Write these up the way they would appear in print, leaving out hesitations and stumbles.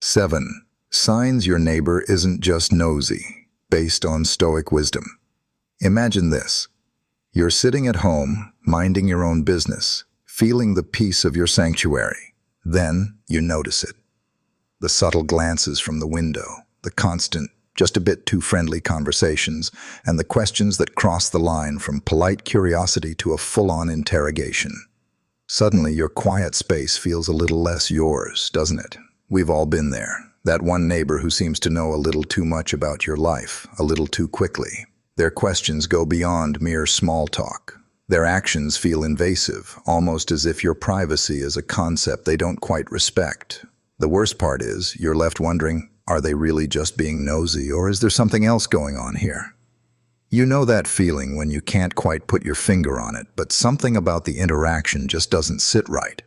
7. Signs your neighbor isn't just nosy, based on Stoic wisdom. Imagine this. You're sitting at home, minding your own business, feeling the peace of your sanctuary. Then you notice it. The subtle glances from the window, the constant, just a bit too friendly conversations, and the questions that cross the line from polite curiosity to a full-on interrogation. Suddenly, your quiet space feels a little less yours, doesn't it? We've all been there. That one neighbor who seems to know a little too much about your life, a little too quickly. Their questions go beyond mere small talk. Their actions feel invasive, almost as if your privacy is a concept they don't quite respect. The worst part is, you're left wondering, are they really just being nosy, or is there something else going on here? You know that feeling when you can't quite put your finger on it, but something about the interaction just doesn't sit right.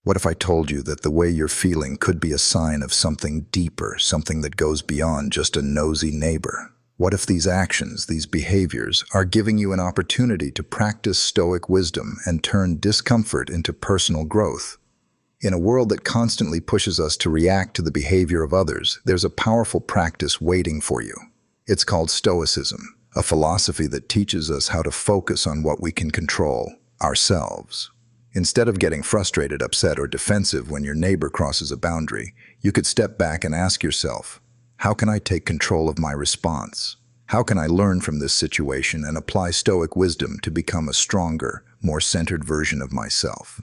What if I told you that the way you're feeling could be a sign of something deeper, something that goes beyond just a nosy neighbor? What if these actions, these behaviors, are giving you an opportunity to practice Stoic wisdom and turn discomfort into personal growth? In a world that constantly pushes us to react to the behavior of others, there's a powerful practice waiting for you. It's called Stoicism, a philosophy that teaches us how to focus on what we can control, ourselves. Instead of getting frustrated, upset, or defensive when your neighbor crosses a boundary, you could step back and ask yourself, how can I take control of my response? How can I learn from this situation and apply Stoic wisdom to become a stronger, more centered version of myself?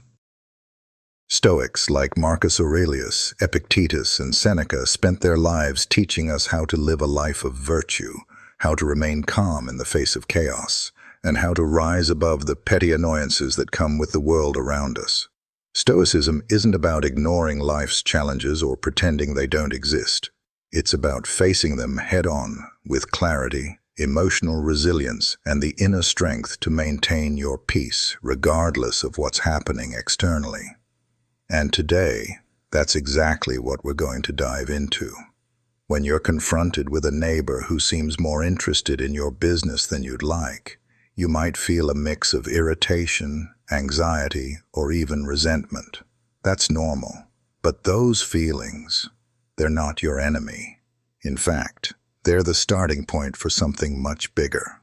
Stoics like Marcus Aurelius, Epictetus, and Seneca spent their lives teaching us how to live a life of virtue, how to remain calm in the face of chaos, and how to rise above the petty annoyances that come with the world around us. Stoicism isn't about ignoring life's challenges or pretending they don't exist. It's about facing them head-on with clarity, emotional resilience, and the inner strength to maintain your peace regardless of what's happening externally. And today, that's exactly what we're going to dive into. When you're confronted with a neighbor who seems more interested in your business than you'd like, you might feel a mix of irritation, anxiety, or even resentment. That's normal. But those feelings, they're not your enemy. In fact, they're the starting point for something much bigger.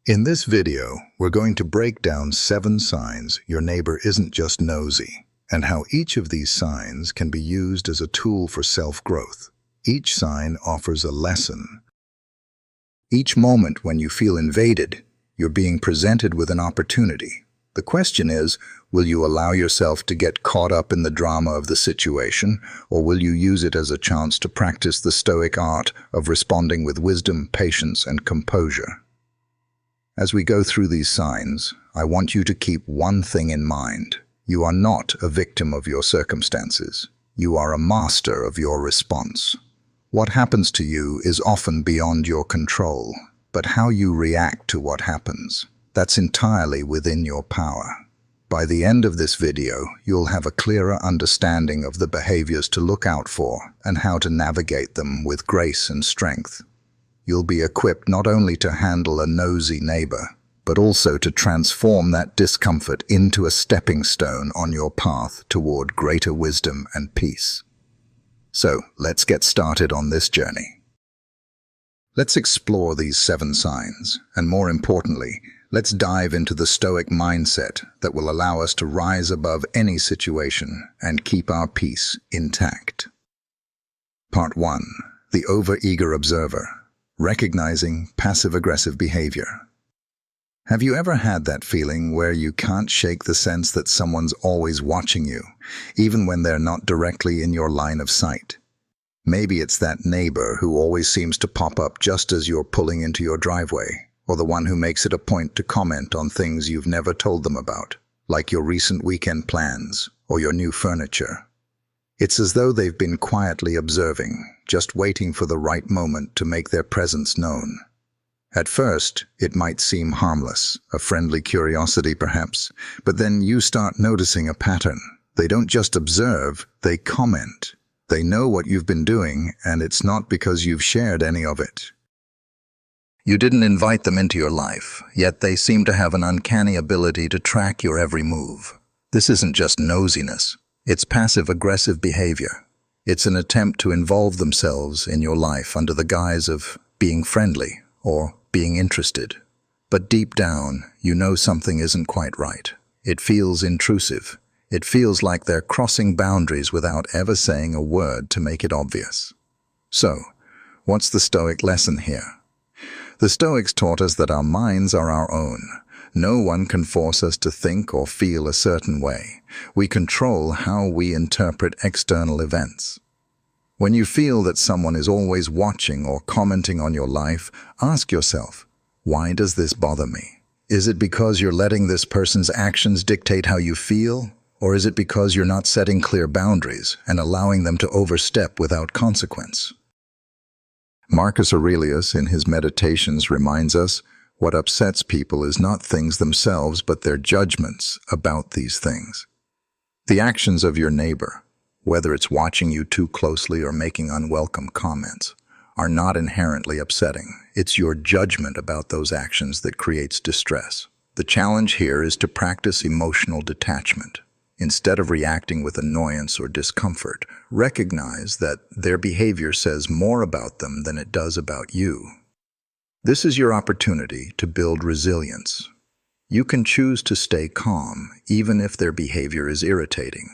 In this video, we're going to break down 7 signs your neighbor isn't just nosy, and how each of these signs can be used as a tool for self-growth. Each sign offers a lesson. Each moment when you feel invaded, you're being presented with an opportunity. The question is, will you allow yourself to get caught up in the drama of the situation, or will you use it as a chance to practice the Stoic art of responding with wisdom, patience, and composure? As we go through these signs, I want you to keep one thing in mind. You are not a victim of your circumstances. You are a master of your response. What happens to you is often beyond your control, but how you react to what happens, that's entirely within your power. By the end of this video, you'll have a clearer understanding of the behaviors to look out for and how to navigate them with grace and strength. You'll be equipped not only to handle a nosy neighbor, but also to transform that discomfort into a stepping stone on your path toward greater wisdom and peace. So, let's get started on this journey. Let's explore these 7 signs, and more importantly, let's dive into the Stoic mindset that will allow us to rise above any situation and keep our peace intact. Part 1. The Over-Eager Observer. Recognizing passive-aggressive behavior. Have you ever had that feeling where you can't shake the sense that someone's always watching you, even when they're not directly in your line of sight? Maybe it's that neighbor who always seems to pop up just as you're pulling into your driveway, or the one who makes it a point to comment on things you've never told them about, like your recent weekend plans or your new furniture. It's as though they've been quietly observing, just waiting for the right moment to make their presence known. At first, it might seem harmless, a friendly curiosity perhaps, but then you start noticing a pattern. They don't just observe, they comment. They know what you've been doing, and it's not because you've shared any of it. You didn't invite them into your life, yet they seem to have an uncanny ability to track your every move. This isn't just nosiness, it's passive-aggressive behavior. It's an attempt to involve themselves in your life under the guise of being friendly or being interested. But deep down, you know something isn't quite right. It feels intrusive. It feels like they're crossing boundaries without ever saying a word to make it obvious. So, what's the Stoic lesson here? The Stoics taught us that our minds are our own. No one can force us to think or feel a certain way. We control how we interpret external events. When you feel that someone is always watching or commenting on your life, ask yourself, why does this bother me? Is it because you're letting this person's actions dictate how you feel? Or is it because you're not setting clear boundaries and allowing them to overstep without consequence? Marcus Aurelius, in his Meditations, reminds us what upsets people is not things themselves, but their judgments about these things. The actions of your neighbor, whether it's watching you too closely or making unwelcome comments, are not inherently upsetting. It's your judgment about those actions that creates distress. The challenge here is to practice emotional detachment. Instead of reacting with annoyance or discomfort, recognize that their behavior says more about them than it does about you. This is your opportunity to build resilience. You can choose to stay calm, even if their behavior is irritating.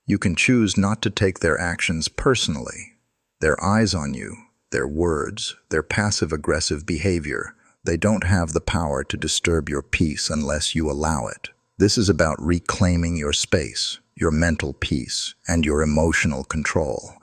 You can choose not to take their actions personally. Their eyes on you, their words, their passive-aggressive behavior, they don't have the power to disturb your peace unless you allow it. This is about reclaiming your space, your mental peace, and your emotional control.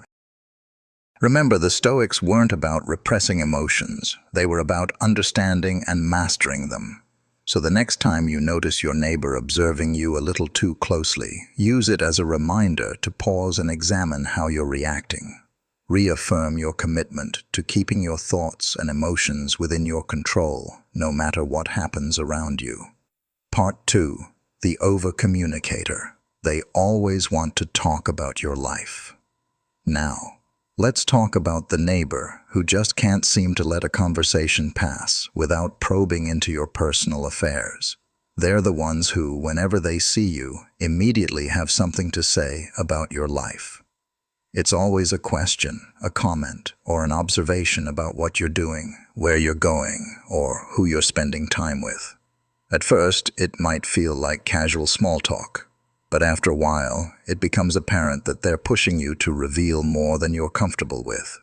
Remember, the Stoics weren't about repressing emotions. They were about understanding and mastering them. So the next time you notice your neighbor observing you a little too closely, use it as a reminder to pause and examine how you're reacting. Reaffirm your commitment to keeping your thoughts and emotions within your control, no matter what happens around you. Part 2. The over-communicator. They always want to talk about your life. Now, let's talk about the neighbor who just can't seem to let a conversation pass without probing into your personal affairs. They're the ones who, whenever they see you, immediately have something to say about your life. It's always a question, a comment, or an observation about what you're doing, where you're going, or who you're spending time with. At first, it might feel like casual small talk, but after a while, it becomes apparent that they're pushing you to reveal more than you're comfortable with.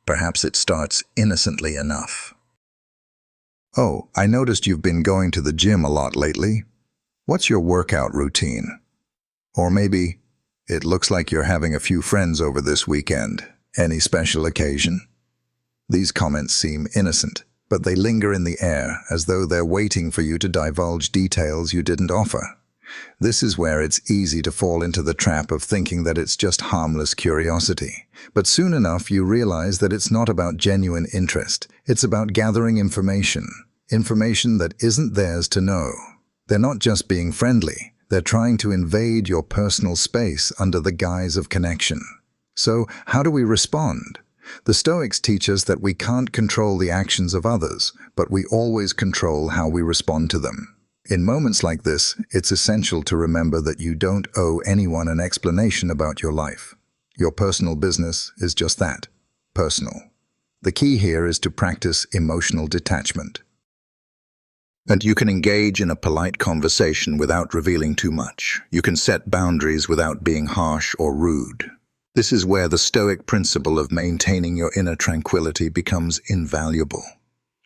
Perhaps it starts innocently enough. Oh, I noticed you've been going to the gym a lot lately. What's your workout routine? Or maybe, it looks like you're having a few friends over this weekend. Any special occasion? These comments seem innocent, but they linger in the air as though they're waiting for you to divulge details you didn't offer. This is where it's easy to fall into the trap of thinking that it's just harmless curiosity. But soon enough you realize that it's not about genuine interest. It's about gathering information that isn't theirs to know. They're not just being friendly. They're trying to invade your personal space under the guise of connection. So, how do we respond? The Stoics teach us that we can't control the actions of others, but we always control how we respond to them. In moments like this, it's essential to remember that you don't owe anyone an explanation about your life. Your personal business is just that, personal. The key here is to practice emotional detachment. And you can engage in a polite conversation without revealing too much. You can set boundaries without being harsh or rude. This is where the Stoic principle of maintaining your inner tranquility becomes invaluable.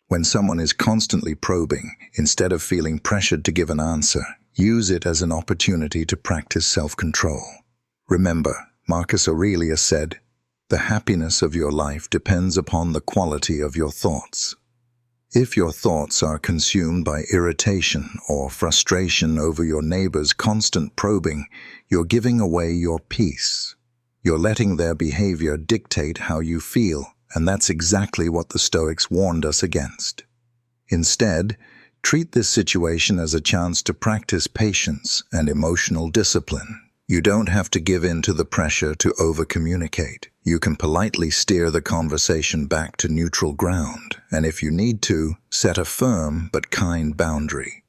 When someone is constantly probing, instead of feeling pressured to give an answer, use it as an opportunity to practice self-control. Remember, Marcus Aurelius said, "The happiness of your life depends upon the quality of your thoughts." If your thoughts are consumed by irritation or frustration over your neighbor's constant probing, you're giving away your peace. You're letting their behavior dictate how you feel, and that's exactly what the Stoics warned us against. Instead, treat this situation as a chance to practice patience and emotional discipline. You don't have to give in to the pressure to over-communicate. You can politely steer the conversation back to neutral ground, and if you need to, set a firm but kind boundary.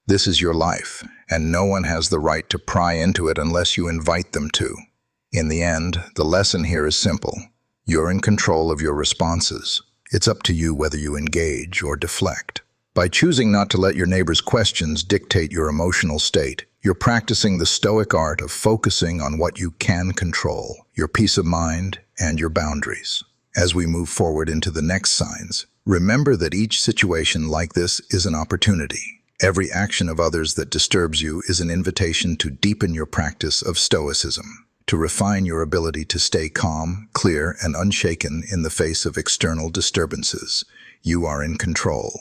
This is your life, and no one has the right to pry into it unless you invite them to. In the end, the lesson here is simple. You're in control of your responses. It's up to you whether you engage or deflect. By choosing not to let your neighbor's questions dictate your emotional state, you're practicing the Stoic art of focusing on what you can control, your peace of mind and your boundaries. As we move forward into the next signs, remember that each situation like this is an opportunity. Every action of others that disturbs you is an invitation to deepen your practice of Stoicism, to refine your ability to stay calm, clear, and unshaken in the face of external disturbances. You are in control.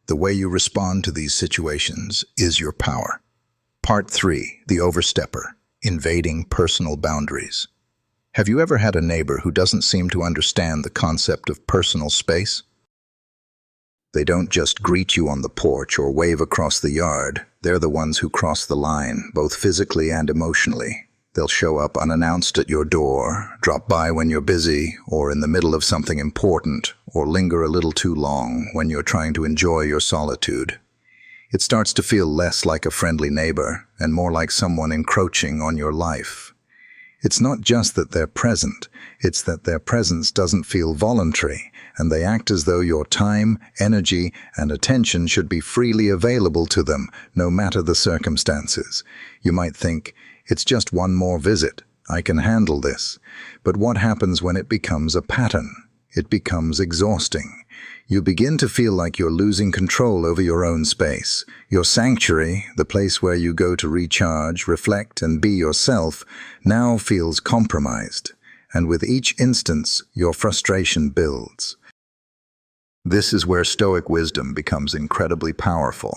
The way you respond to these situations is your power. Part 3. The Overstepper. Invading personal boundaries. Have you ever had a neighbor who doesn't seem to understand the concept of personal space? They don't just greet you on the porch or wave across the yard. They're the ones who cross the line, both physically and emotionally. They'll show up unannounced at your door, drop by when you're busy or in the middle of something important, or linger a little too long when you're trying to enjoy your solitude. It starts to feel less like a friendly neighbor and more like someone encroaching on your life. It's not just that they're present, it's that their presence doesn't feel voluntary, and they act as though your time, energy, and attention should be freely available to them, no matter the circumstances. You might think, it's just one more visit, I can handle this. But what happens when it becomes a pattern? It becomes exhausting. You begin to feel like you're losing control over your own space. Your sanctuary, the place where you go to recharge, reflect, and be yourself, now feels compromised. And with each instance, your frustration builds. This is where Stoic wisdom becomes incredibly powerful.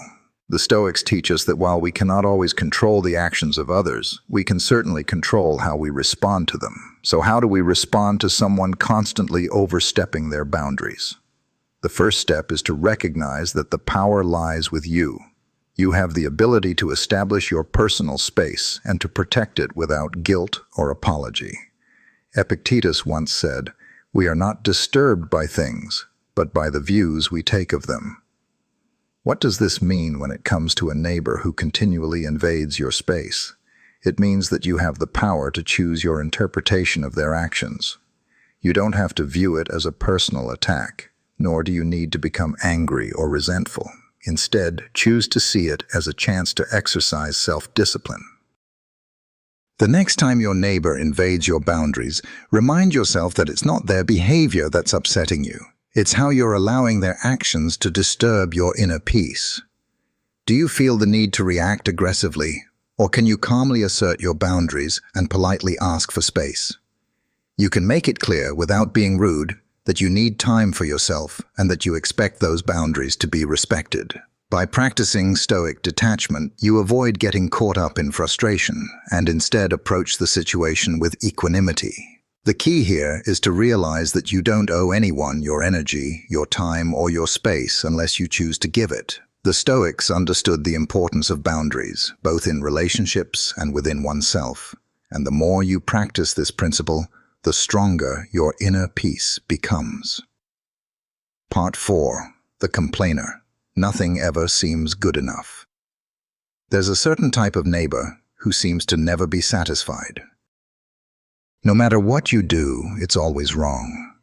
The Stoics teach us that while we cannot always control the actions of others, we can certainly control how we respond to them. So how do we respond to someone constantly overstepping their boundaries? The first step is to recognize that the power lies with you. You have the ability to establish your personal space and to protect it without guilt or apology. Epictetus once said, "We are not disturbed by things, but by the views we take of them." What does this mean when it comes to a neighbor who continually invades your space? It means that you have the power to choose your interpretation of their actions. You don't have to view it as a personal attack, nor do you need to become angry or resentful. Instead, choose to see it as a chance to exercise self-discipline. The next time your neighbor invades your boundaries, remind yourself that it's not their behavior that's upsetting you. It's how you're allowing their actions to disturb your inner peace. Do you feel the need to react aggressively, or can you calmly assert your boundaries and politely ask for space? You can make it clear without being rude that you need time for yourself and that you expect those boundaries to be respected. By practicing Stoic detachment, you avoid getting caught up in frustration and instead approach the situation with equanimity. The key here is to realize that you don't owe anyone your energy, your time, or your space unless you choose to give it. The Stoics understood the importance of boundaries, both in relationships and within oneself. And the more you practice this principle, the stronger your inner peace becomes. Part 4. The Complainer. Nothing ever seems good enough. There's a certain type of neighbor who seems to never be satisfied. No matter what you do, it's always wrong.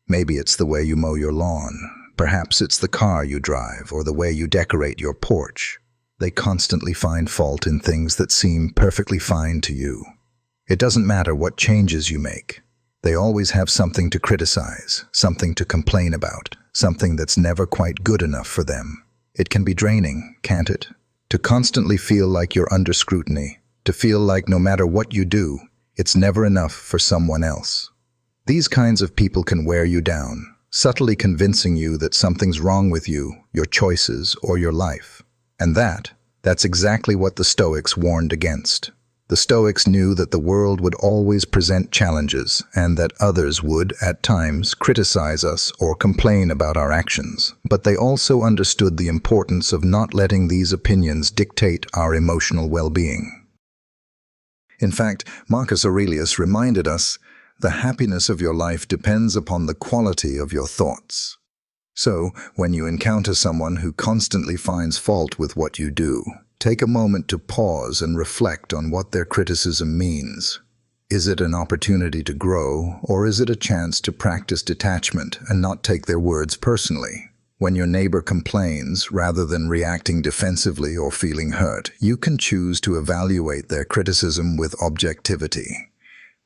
Maybe it's the way you mow your lawn. Perhaps it's the car you drive or the way you decorate your porch. They constantly find fault in things that seem perfectly fine to you. It doesn't matter what changes you make. They always have something to criticize, something to complain about, something that's never quite good enough for them. It can be draining, can't it? To constantly feel like you're under scrutiny, to feel like no matter what you do, it's never enough for someone else. These kinds of people can wear you down, subtly convincing you that something's wrong with you, your choices, or your life. And that's exactly what the Stoics warned against. The Stoics knew that the world would always present challenges and that others would, at times, criticize us or complain about our actions. But they also understood the importance of not letting these opinions dictate our emotional well-being. In fact, Marcus Aurelius reminded us, the happiness of your life depends upon the quality of your thoughts. So, when you encounter someone who constantly finds fault with what you do, take a moment to pause and reflect on what their criticism means. Is it an opportunity to grow, or is it a chance to practice detachment and not take their words personally? When your neighbor complains, rather than reacting defensively or feeling hurt, you can choose to evaluate their criticism with objectivity.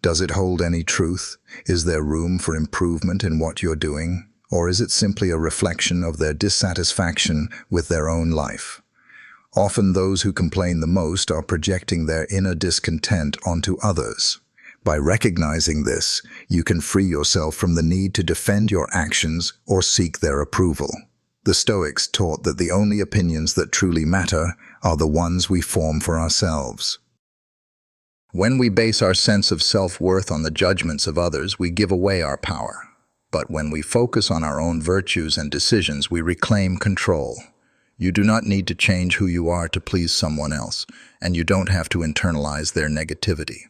Does it hold any truth? Is there room for improvement in what you're doing? Or is it simply a reflection of their dissatisfaction with their own life? Often those who complain the most are projecting their inner discontent onto others. By recognizing this, you can free yourself from the need to defend your actions or seek their approval. The Stoics taught that the only opinions that truly matter are the ones we form for ourselves. When we base our sense of self-worth on the judgments of others, we give away our power. But when we focus on our own virtues and decisions, we reclaim control. You do not need to change who you are to please someone else, and you don't have to internalize their negativity.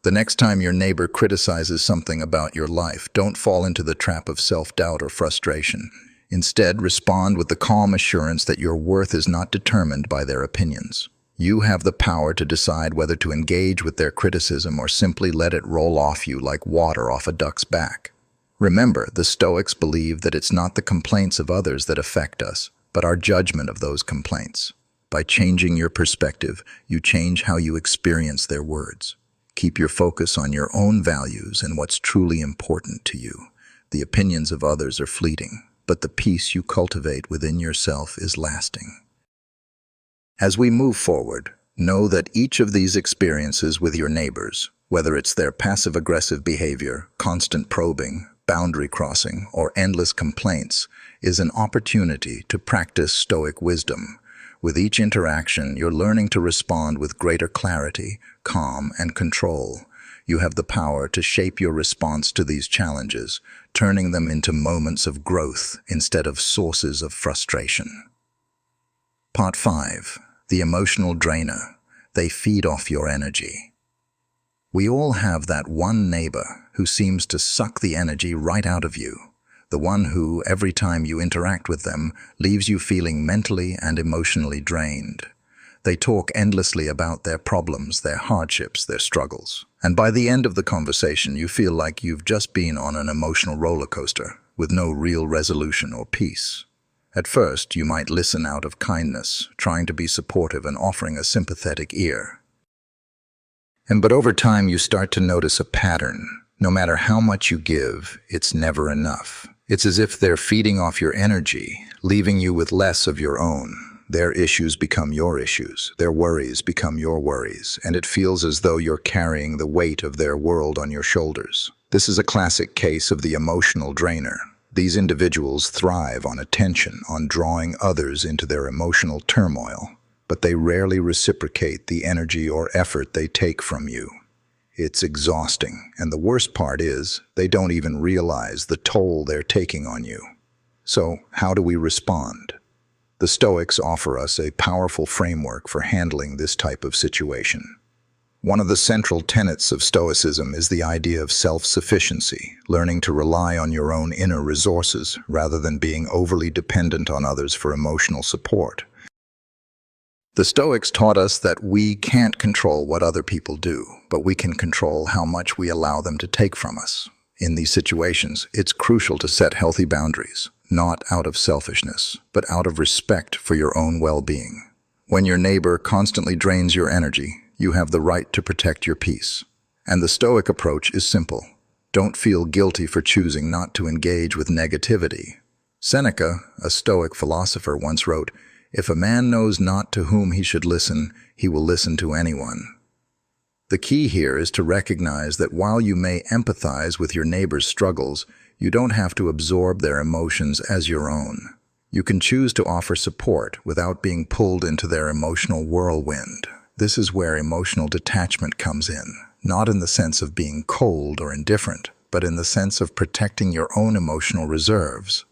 The next time your neighbor criticizes something about your life, don't fall into the trap of self-doubt or frustration. Instead, respond with the calm assurance that your worth is not determined by their opinions. You have the power to decide whether to engage with their criticism or simply let it roll off you like water off a duck's back. Remember, the Stoics believe that it's not the complaints of others that affect us, but our judgment of those complaints. By changing your perspective, you change how you experience their words. Keep your focus on your own values and what's truly important to you. The opinions of others are fleeting, but the peace you cultivate within yourself is lasting. As we move forward, know that each of these experiences with your neighbors, whether it's their passive-aggressive behavior, constant probing, boundary crossing, or endless complaints, is an opportunity to practice Stoic wisdom. With each interaction, you're learning to respond with greater clarity, calm, and control. You have the power to shape your response to these challenges, turning them into moments of growth instead of sources of frustration. Part 5. The emotional drainer. They feed off your energy. We all have that one neighbor who seems to suck the energy right out of you. The one who, every time you interact with them, leaves you feeling mentally and emotionally drained. They talk endlessly about their problems, their hardships, their struggles. And by the end of the conversation, you feel like you've just been on an emotional roller coaster with no real resolution or peace. At first, you might listen out of kindness, trying to be supportive and offering a sympathetic ear. But over time, you start to notice a pattern. No matter how much you give, it's never enough. It's as if they're feeding off your energy, leaving you with less of your own. Their issues become your issues, their worries become your worries, and it feels as though you're carrying the weight of their world on your shoulders. This is a classic case of the emotional drainer. These individuals thrive on attention, on drawing others into their emotional turmoil, but they rarely reciprocate the energy or effort they take from you. It's exhausting, and the worst part is, they don't even realize the toll they're taking on you. So, how do we respond? The Stoics offer us a powerful framework for handling this type of situation. One of the central tenets of Stoicism is the idea of self-sufficiency, learning to rely on your own inner resources rather than being overly dependent on others for emotional support. The Stoics taught us that we can't control what other people do, but we can control how much we allow them to take from us. In these situations, it's crucial to set healthy boundaries, not out of selfishness, but out of respect for your own well-being. When your neighbor constantly drains your energy, you have the right to protect your peace. And the Stoic approach is simple. Don't feel guilty for choosing not to engage with negativity. Seneca, a Stoic philosopher, once wrote, "If a man knows not to whom he should listen, he will listen to anyone." The key here is to recognize that while you may empathize with your neighbor's struggles, you don't have to absorb their emotions as your own. You can choose to offer support without being pulled into their emotional whirlwind. This is where emotional detachment comes in, not in the sense of being cold or indifferent, but in the sense of protecting your own emotional reserves.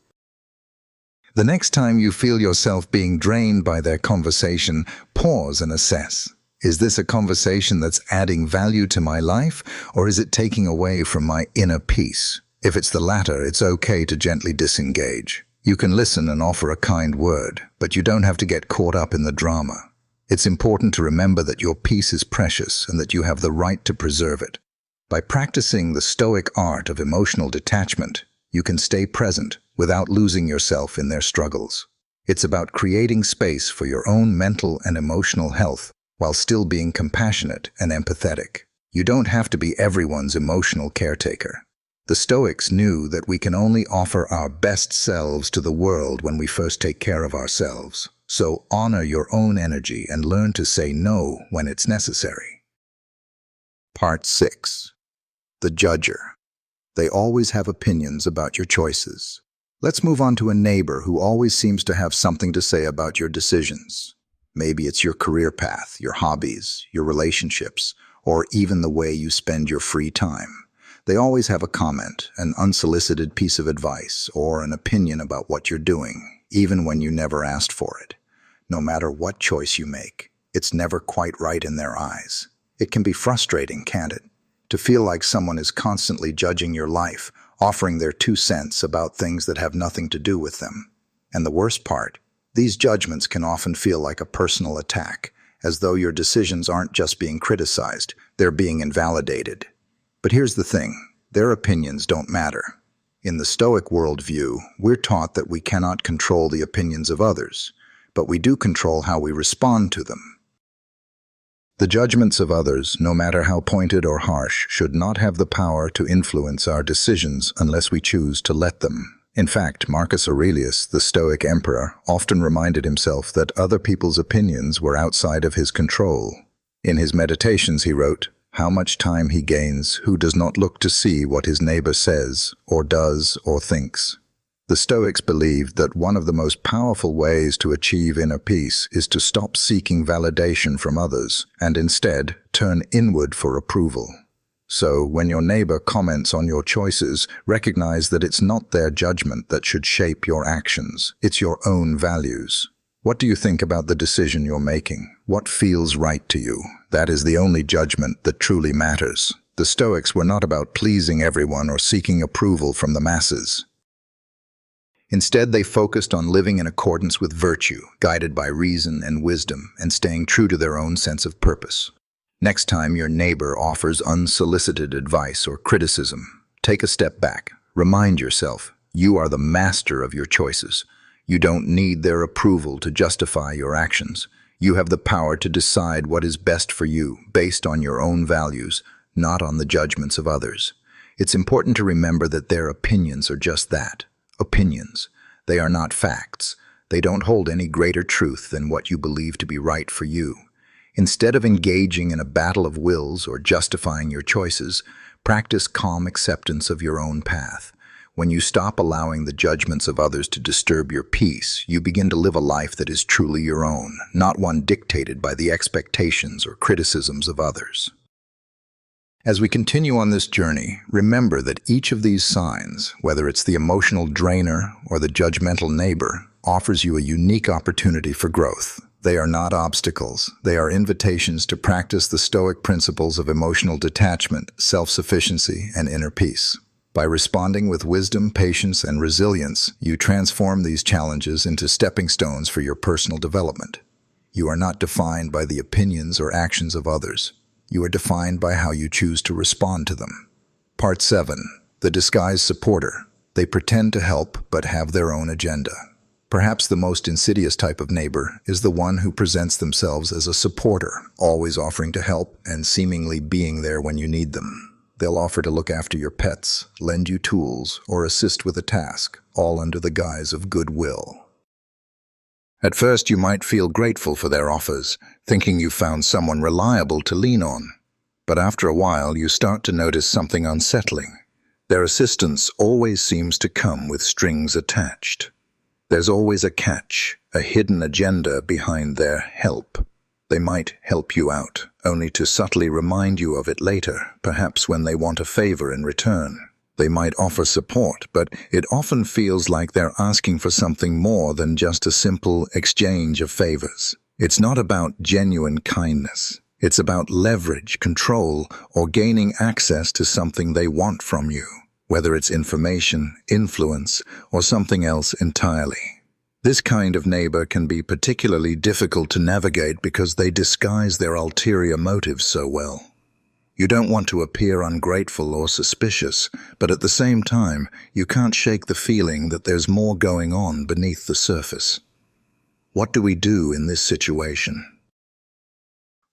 The next time you feel yourself being drained by their conversation, pause and assess. Is this a conversation that's adding value to my life, or is it taking away from my inner peace? If it's the latter, it's okay to gently disengage. You can listen and offer a kind word, but you don't have to get caught up in the drama. It's important to remember that your peace is precious and that you have the right to preserve it. By practicing the Stoic art of emotional detachment, you can stay present without losing yourself in their struggles. It's about creating space for your own mental and emotional health while still being compassionate and empathetic. You don't have to be everyone's emotional caretaker. The Stoics knew that we can only offer our best selves to the world when we first take care of ourselves. So honor your own energy and learn to say no when it's necessary. Part 6. The Judger. They always have opinions about your choices. Let's move on to a neighbor who always seems to have something to say about your decisions. Maybe it's your career path, your hobbies, your relationships, or even the way you spend your free time. They always have a comment, an unsolicited piece of advice, or an opinion about what you're doing, even when you never asked for it. No matter what choice you make, it's never quite right in their eyes. It can be frustrating, can't it? To feel like someone is constantly judging your life, offering their 2 cents about things that have nothing to do with them. And the worst part, these judgments can often feel like a personal attack, as though your decisions aren't just being criticized, they're being invalidated. But here's the thing, their opinions don't matter. In the Stoic worldview, we're taught that we cannot control the opinions of others, but we do control how we respond to them. The judgments of others, no matter how pointed or harsh, should not have the power to influence our decisions unless we choose to let them. In fact, Marcus Aurelius, the Stoic emperor, often reminded himself that other people's opinions were outside of his control. In his Meditations he wrote, "How much time he gains who does not look to see what his neighbor says, or does, or thinks." The Stoics believed that one of the most powerful ways to achieve inner peace is to stop seeking validation from others and instead turn inward for approval. So, when your neighbor comments on your choices, recognize that it's not their judgment that should shape your actions, it's your own values. What do you think about the decision you're making? What feels right to you? That is the only judgment that truly matters. The Stoics were not about pleasing everyone or seeking approval from the masses. Instead, they focused on living in accordance with virtue, guided by reason and wisdom, and staying true to their own sense of purpose. Next time your neighbor offers unsolicited advice or criticism, take a step back. Remind yourself, you are the master of your choices. You don't need their approval to justify your actions. You have the power to decide what is best for you, based on your own values, not on the judgments of others. It's important to remember that their opinions are just that. Opinions. They are not facts. They don't hold any greater truth than what you believe to be right for you. Instead of engaging in a battle of wills or justifying your choices, practice calm acceptance of your own path. When you stop allowing the judgments of others to disturb your peace, you begin to live a life that is truly your own, not one dictated by the expectations or criticisms of others. As we continue on this journey, remember that each of these signs, whether it's the emotional drainer or the judgmental neighbor, offers you a unique opportunity for growth. They are not obstacles. They are invitations to practice the Stoic principles of emotional detachment, self-sufficiency, and inner peace. By responding with wisdom, patience, and resilience, you transform these challenges into stepping stones for your personal development. You are not defined by the opinions or actions of others. You are defined by how you choose to respond to them. Part 7. The Disguised Supporter. They pretend to help but have their own agenda. Perhaps the most insidious type of neighbor is the one who presents themselves as a supporter, always offering to help and seemingly being there when you need them. They'll offer to look after your pets, lend you tools, or assist with a task, all under the guise of goodwill. At first, you might feel grateful for their offers, thinking you found someone reliable to lean on. But after a while, you start to notice something unsettling. Their assistance always seems to come with strings attached. There's always a catch, a hidden agenda behind their help. They might help you out, only to subtly remind you of it later, perhaps when they want a favor in return. They might offer support, but it often feels like they're asking for something more than just a simple exchange of favors. It's not about genuine kindness. It's about leverage, control, or gaining access to something they want from you, whether it's information, influence, or something else entirely. This kind of neighbor can be particularly difficult to navigate because they disguise their ulterior motives so well. You don't want to appear ungrateful or suspicious, but at the same time, you can't shake the feeling that there's more going on beneath the surface. What do we do in this situation?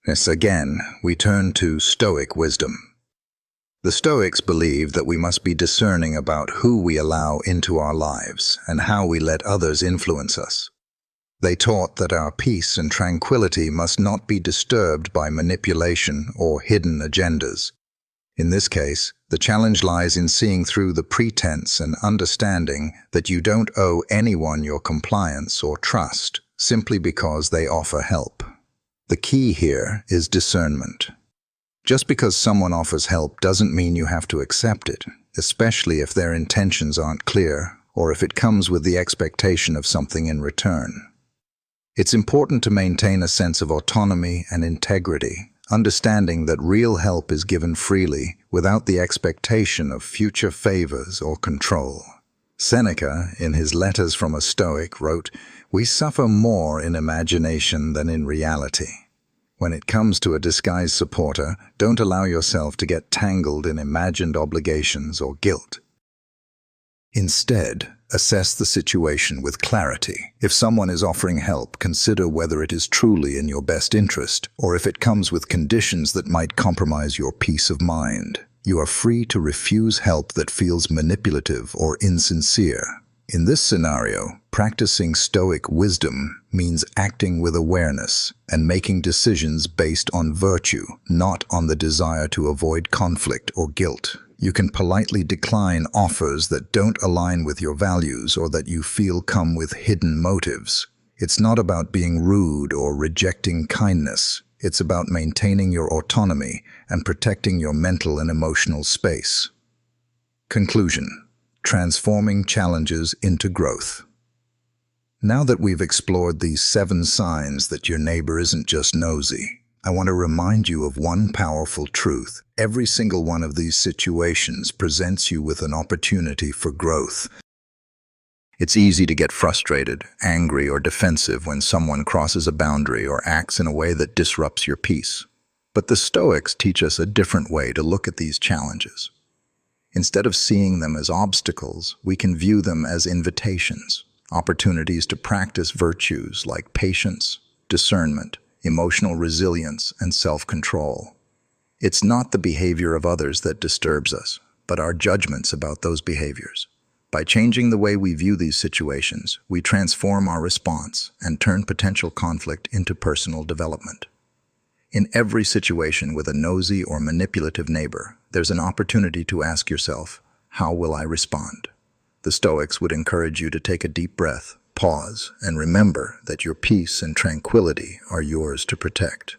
Yes, again, we turn to Stoic wisdom. The Stoics believe that we must be discerning about who we allow into our lives and how we let others influence us. They taught that our peace and tranquility must not be disturbed by manipulation or hidden agendas. In this case, the challenge lies in seeing through the pretense and understanding that you don't owe anyone your compliance or trust simply because they offer help. The key here is discernment. Just because someone offers help doesn't mean you have to accept it, especially if their intentions aren't clear or if it comes with the expectation of something in return. It's important to maintain a sense of autonomy and integrity, understanding that real help is given freely without the expectation of future favors or control. Seneca, in his Letters from a Stoic, wrote, "We suffer more in imagination than in reality." When it comes to a disguised supporter, don't allow yourself to get tangled in imagined obligations or guilt. Instead, assess the situation with clarity. If someone is offering help, consider whether it is truly in your best interest, or if it comes with conditions that might compromise your peace of mind. You are free to refuse help that feels manipulative or insincere. In this scenario, practicing Stoic wisdom means acting with awareness and making decisions based on virtue, not on the desire to avoid conflict or guilt. You can politely decline offers that don't align with your values or that you feel come with hidden motives. It's not about being rude or rejecting kindness. It's about maintaining your autonomy and protecting your mental and emotional space. Conclusion: transforming challenges into growth. Now that we've explored these 7 signs that your neighbor isn't just nosy, I want to remind you of one powerful truth. Every single one of these situations presents you with an opportunity for growth. It's easy to get frustrated, angry, or defensive when someone crosses a boundary or acts in a way that disrupts your peace. But the Stoics teach us a different way to look at these challenges. Instead of seeing them as obstacles, we can view them as invitations, opportunities to practice virtues like patience, discernment, emotional resilience, and self-control. It's not the behavior of others that disturbs us, but our judgments about those behaviors. By changing the way we view these situations, we transform our response and turn potential conflict into personal development. In every situation with a nosy or manipulative neighbor, there's an opportunity to ask yourself, how will I respond? The Stoics would encourage you to take a deep breath, pause, and remember that your peace and tranquility are yours to protect.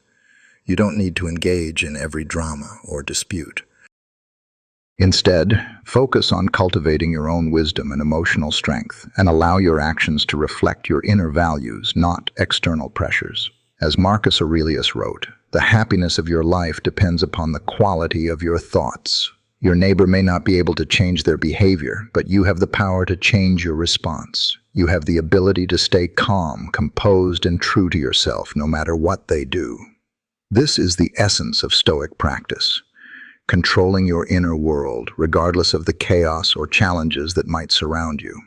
You don't need to engage in every drama or dispute. Instead, focus on cultivating your own wisdom and emotional strength, and allow your actions to reflect your inner values, not external pressures. As Marcus Aurelius wrote, "The happiness of your life depends upon the quality of your thoughts." Your neighbor may not be able to change their behavior, but you have the power to change your response. You have the ability to stay calm, composed, and true to yourself, no matter what they do. This is the essence of Stoic practice. Controlling your inner world, regardless of the chaos or challenges that might surround you.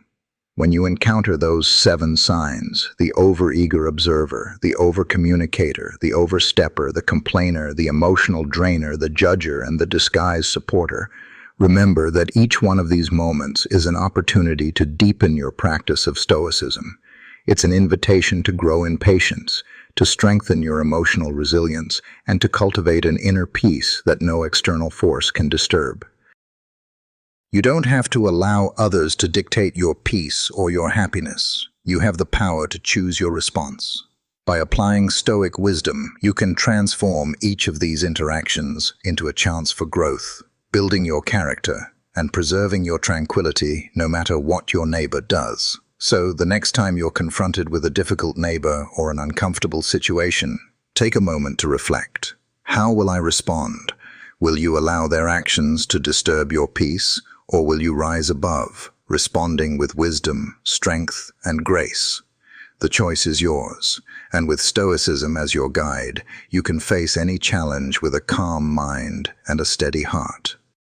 When you encounter those 7 signs, the overeager observer, the overcommunicator, the overstepper, the complainer, the emotional drainer, the judger, and the disguised supporter, remember that each one of these moments is an opportunity to deepen your practice of Stoicism. It's an invitation to grow in patience, to strengthen your emotional resilience, and to cultivate an inner peace that no external force can disturb. You don't have to allow others to dictate your peace or your happiness. You have the power to choose your response. By applying Stoic wisdom, you can transform each of these interactions into a chance for growth, building your character, and preserving your tranquility no matter what your neighbor does. So, the next time you're confronted with a difficult neighbor or an uncomfortable situation, take a moment to reflect. How will I respond? Will you allow their actions to disturb your peace, or will you rise above, responding with wisdom, strength, and grace? The choice is yours, and with Stoicism as your guide, you can face any challenge with a calm mind and a steady heart.